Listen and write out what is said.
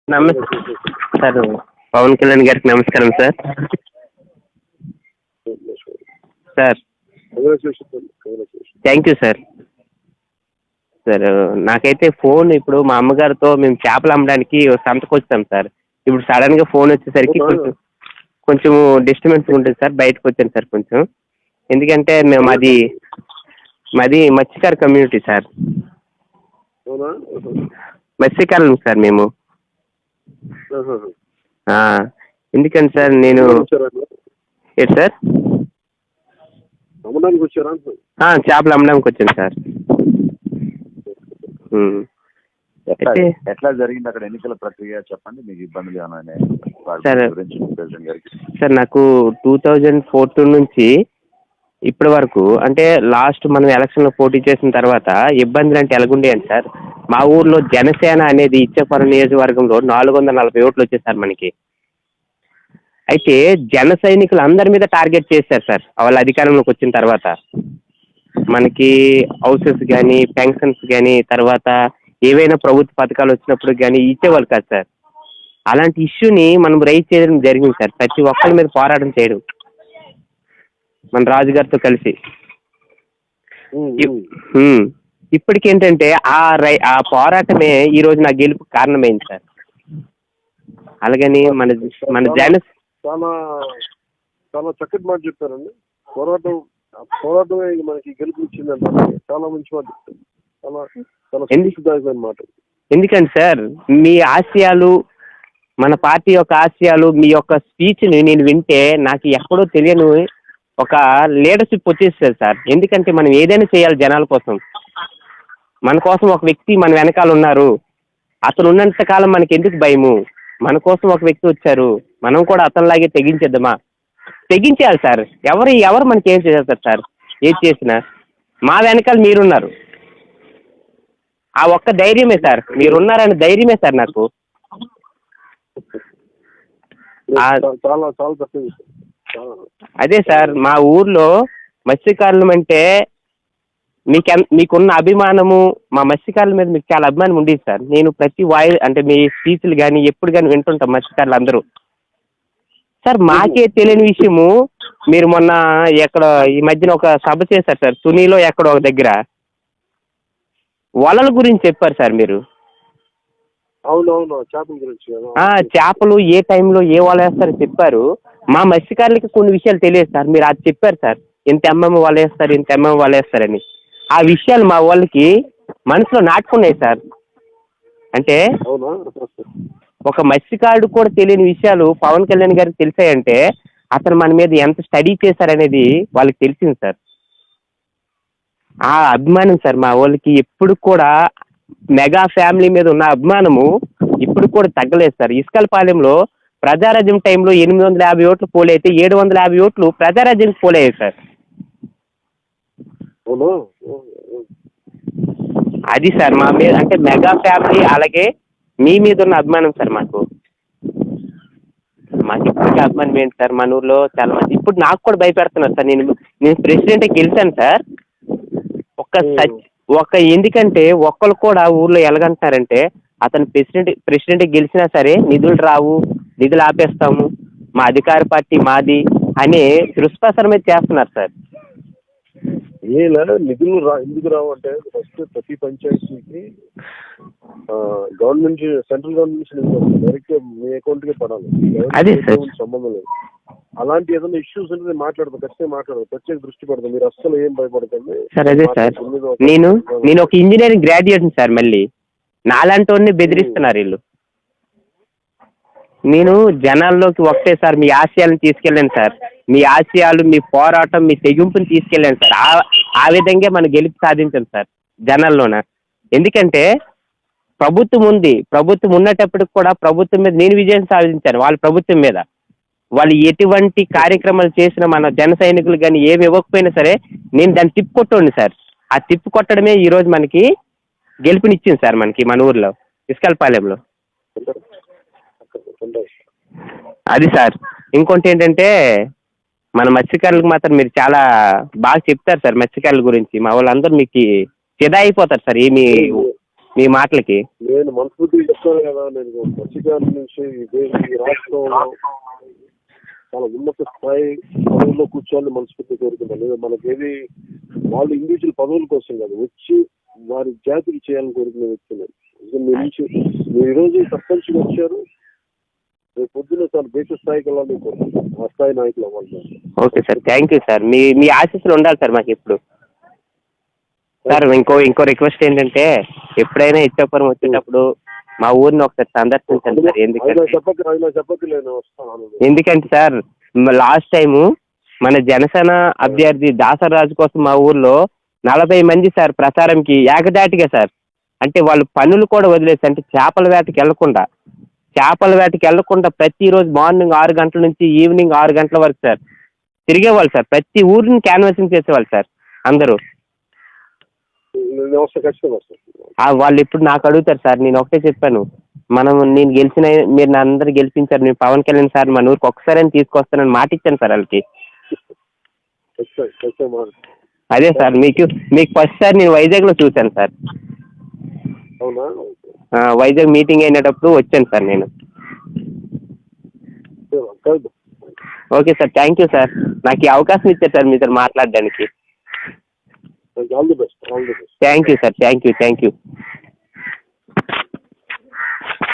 నమస్తే సార్. పవన్ కళ్యాణ్ గారికి నమస్కారం sir. Sir thank you sir. Sir నాకైతే ఫోన్ ఇప్పుడు మా అమ్మగారితో మేము చేపలు అమ్మడానికి సంతకు వచ్చాం సార్. ఇప్పుడు సడన్గా ఫోన్ వచ్చేసరికి కొంచెం డిస్టర్బెన్స్ ఉంటుంది సార్. బయటకు వచ్చాను సార్ కొంచెం. ఎందుకంటే మేము మాది మత్స్యకార కమ్యూనిటీ సార్. మత్స్యకారులు సార్ మేము. ఎందుకంటే సార్ నేను ఏంటి సార్ చేపలు అమ్మడానికి వచ్చాను సార్. ఎట్లా జరిగింది అక్కడ ఎన్నికల ప్రక్రియ చెప్పండి. మీకు ఇబ్బందులు ఏమైనా సార్ నాకు 2014 నుంచి ఇప్పటి వరకు అంటే లాస్ట్ మనం ఎలక్షన్లో పోటీ చేసిన తర్వాత ఇబ్బందులు అంటే ఎలాగుండేయండి సార్. మా ఊర్లో జనసేన అనేది ఇచ్చేపురం నియోజకవర్గంలో 440 ఓట్లు వచ్చాయి సార్ మనకి. అయితే జన సైనికులు అందరి మీద టార్గెట్ చేశారు సార్ వాళ్ళ అధికారంలోకి వచ్చిన తర్వాత. మనకి హౌసెస్ కానీ పెన్షన్స్ కానీ తర్వాత ఏవైనా ప్రభుత్వ పథకాలు వచ్చినప్పుడు కానీ ఇచ్చేవాళ్ళు కాదు సార్. అలాంటి ఇష్యూని మనం రైజ్ చేయడం జరిగింది సార్. ప్రతి ఒక్కరి మీద పోరాటం చేయడం మన రాజుగారితో కలిసి. ఇప్పటికేంటంటే ఆ పోరాటమే ఈ రోజు నా గెలుపు కారణమైంది సార్. అలాగని మన జన చాలా చాలా చక్కటి మాట చెప్పారండి. పోరాటమే మనకి గెలుపునిచ్చిందంట. చాలా మంచి మాట చెప్తారు. చాలా చాలా స్ఫూర్తిదాయకమైన మాట. ఎందుకంటే సార్ మీ ఆశయాలు మన పార్టీ యొక్క ఆశయాలు మీ యొక్క స్పీచ్ని నేను వింటే నాకు ఎక్కడో తెలియని ఒక లీడర్షిప్ వచ్చేస్తుంది సార్. ఎందుకంటే మనం ఏదైనా చేయాలి జనాల కోసం. మన కోసం ఒక వ్యక్తి మన వెనకాల ఉన్నారు. అతను ఉన్నంత కాలం మనకి ఎందుకు భయము? మన కోసం ఒక వ్యక్తి వచ్చారు, మనం కూడా అతనిలాగే తెగించేద్దామా? తెగించేయాలి సార్. ఎవరు మనకి ఏం చేస్తారు సార్? ఏది చేసినా మా వెనకాల మీరున్నారు. ఆ ఒక్క ధైర్యమే సార్, మీరున్నారనే ధైర్యమే సార్ నాకు. చాలా చాలా అదే సార్ మా ఊర్లో మత్స్యకారులు అంటే మీకున్న అభిమానము మా మత్స్యకారుల మీద మీకు చాలా అభిమానం ఉండేది సార్. నేను ప్రతి అంటే మీ స్పీచ్లు కానీ ఎప్పుడు కానీ వింటుంటాం మత్స్యకారులు అందరూ. సార్ మాకే తెలియని విషయము మీరు మొన్న ఎక్కడ ఈ మధ్యన ఒక సభ చేశారు సార్ తునిలో ఎక్కడో ఒక దగ్గర. వలల గురించి చెప్పారు సార్ మీరు. అవునవును చేపల గురించి. చేపలు ఏ టైంలో ఏ వల వేస్తారో చెప్పారు. మా మత్స్యకారులకి కొన్ని విషయాలు తెలియదు సార్. మీరు అది చెప్పారు సార్, ఇంత వల వేస్తారు ఇంత వల వేస్తారని. ఆ విషయాలు మా వాళ్ళకి మనసులో నాటుకున్నాయి సార్. అంటే ఒక మత్స్యకారుడు కూడా తెలియని విషయాలు పవన్ కళ్యాణ్ గారికి తెలిసాయంటే అతను మన మీద ఎంత స్టడీ చేశారనేది వాళ్ళకి తెలిసింది సార్. ఆ అభిమానం సార్ మా వాళ్ళకి ఎప్పుడు కూడా మెగా ఫ్యామిలీ మీద ఉన్న అభిమానము ఇప్పుడు కూడా తగ్గలేదు సార్. ఇసుకలపాలెంలో ప్రజారాజ్యం టైంలో 850 ఓట్లు పోలైతే 750 ఓట్లు ప్రజారాజ్యం పోలయ్యాయి సార్. అది సార్ మా మీద అంటే మెగా ఫ్యామిలీ అలాగే మీ మీద ఉన్న అభిమానం సార్. మాకు ఇప్పటికీ అభిమానం ఏంటి సార్ మన ఊర్లో చాలా మంది ఇప్పుడు నాకు కూడా భయపెడుతున్నారు సార్. నేను ప్రెసిడెంట్ గెలిచాను సార్. ఎందుకంటే ఒక్కరు కూడా ఊర్లో ఎలాగంటున్నారంటే అతను ప్రెసిడెంట్ గెలిచినా సరే నిధులు రావు, నిధులు ఆపేస్తాము, మా అధికార పార్టీ మాది అని దుష్ప్రచారం మీద చేస్తున్నారు సార్. నిధులు ఎందుకు రావు అంటే ఫస్ట్ ప్రతి పంచాయతీకి గవర్నమెంట్ సెంట్రల్ గవర్నమెంట్ డైరెక్ట్ మీ అకౌంట్ కే పడాలి. సంబంధం లేదు. అలాంటి ఏదైనా ఇష్యూస్ ఉంటే మాట్లాడతాం, ఖచ్చితంగా మాట్లాడతాం, ప్రత్యేక దృష్టి పెడతాం. మీరు అస్సలు ఏం భయపడకండి సార్. అదే సార్ నేను ఒక ఇంజనీరింగ్ గ్రాడ్యుయేట్ సార్. మళ్ళీ నాలాంటి వాడిని బెదిరిస్తున్నారు వీళ్ళు. నేను జనాల్లోకి ఒకటే సార్ మీ ఆశయాలను తీసుకెళ్ళాను సార్. మీ ఆశయాలు మీ పోరాటం మీ తెగింపుని తీసుకెళ్ళాను సార్. ఆ విధంగా మనం గెలుపు సాధించాం సార్ జనాల్లోన. ఎందుకంటే ప్రభుత్వం ఉంది, ప్రభుత్వం ఉన్నటప్పటికి కూడా ప్రభుత్వం మీద నేను విజయం సాధించాను. వాళ్ళ ప్రభుత్వం మీద వాళ్ళు ఎటువంటి కార్యక్రమాలు చేసినా మన జన సైనికులు కానీ ఏమి ఇవ్వకపోయినా సరే నేను దాన్ని తిప్పుకొట్టండి సార్. ఆ తిప్పు కొట్టడమే ఈరోజు మనకి గెలుపునిచ్చింది సార్ మనకి మన ఊర్లో ఇసుకలపాలెంలో. అది సార్. ఇంకోటి ఏంటంటే మన మత్స్యకారులకు మాత్రం మీరు చాలా బాగా చెప్తారు సార్ మత్స్యకారుల గురించి. మా వాళ్ళందరూ మీకు ఫిదా అయిపోతారు సార్. మీ మాటలకి? నేను మనస్ఫూర్తిగా చెప్తాను కదా, నేను మత్స్యకారుల నుంచి ఈ రాష్ట్రంలో చాలా ఉన్నత స్థాయి పదవుల్లో కూర్చోవాలని మనస్ఫూర్తిగా కోరుకుంటాను. లేదా మనకేది వాళ్ళు ఇండివిజువల్ పదవుల కోసం కాదు, వచ్చి వారి జాతికి చేయాలని కోరుకునే వ్యక్తులు. మీరు ఈరోజు సర్పంచ్గా వచ్చారు, రేపు పొద్దున్న చాలా దేశ స్థాయికి వెళ్ళాలని కోరుకుంటాను. ఆ స్థాయి నాయకులు అవ్వాలి. Okay sir, thank you sir. మీ ఆశీస్సులు ఉండాలి సార్ మాకు ఇప్పుడు. సార్ ఇంకో రిక్వెస్ట్ ఏంటంటే, ఎప్పుడైనా ఇచ్చాపురం వచ్చేటప్పుడు మా ఊరిని ఒకసారి సందర్శించండి సార్. ఎందుకంటే సార్ లాస్ట్ టైము మన జనసేన అభ్యర్థి దాసరాజు కోసం మా ఊర్లో 40 మంది సార్ ప్రచారంకి ఏకదాటిగా సార్, అంటే వాళ్ళు పనులు కూడా వదిలేసి, అంటే చేపల వేటకి వెళ్లకుండా ప్రతిరోజు మార్నింగ్ 6 గంటల నుంచి ఈవినింగ్ 6 గంటల వరకు సార్ తిరిగేవాళ్ళు సార్. ప్రతి ఊరిని క్యాన్వాసింగ్ చేసేవాళ్ళు సార్ అందరూ. వాళ్ళు ఇప్పుడు నాకు అడుగుతారు సార్. నేను ఒకటే చెప్పాను, నేను గెలిచిన, మీరు నా అందరు గెలిపించారు, నేను పవన్ కళ్యాణ్ సార్ మన ఊరికి ఒక్కసారి తీసుకొస్తానని మాట ఇచ్చాను సార్ వాళ్ళకి. అదే సార్, మీకు ఫస్ట్ సార్ నేను వైజాగ్లో చూశాను సార్. వైజాగ్ మీటింగ్ అయినప్పుడు వచ్చాను సార్ నేను. Okay sir, thank you sir. నాకు ఈ అవకాశం ఇచ్చారు సార్ మీతో మాట్లాడడానికి. All the best. Thank you sir, thank you.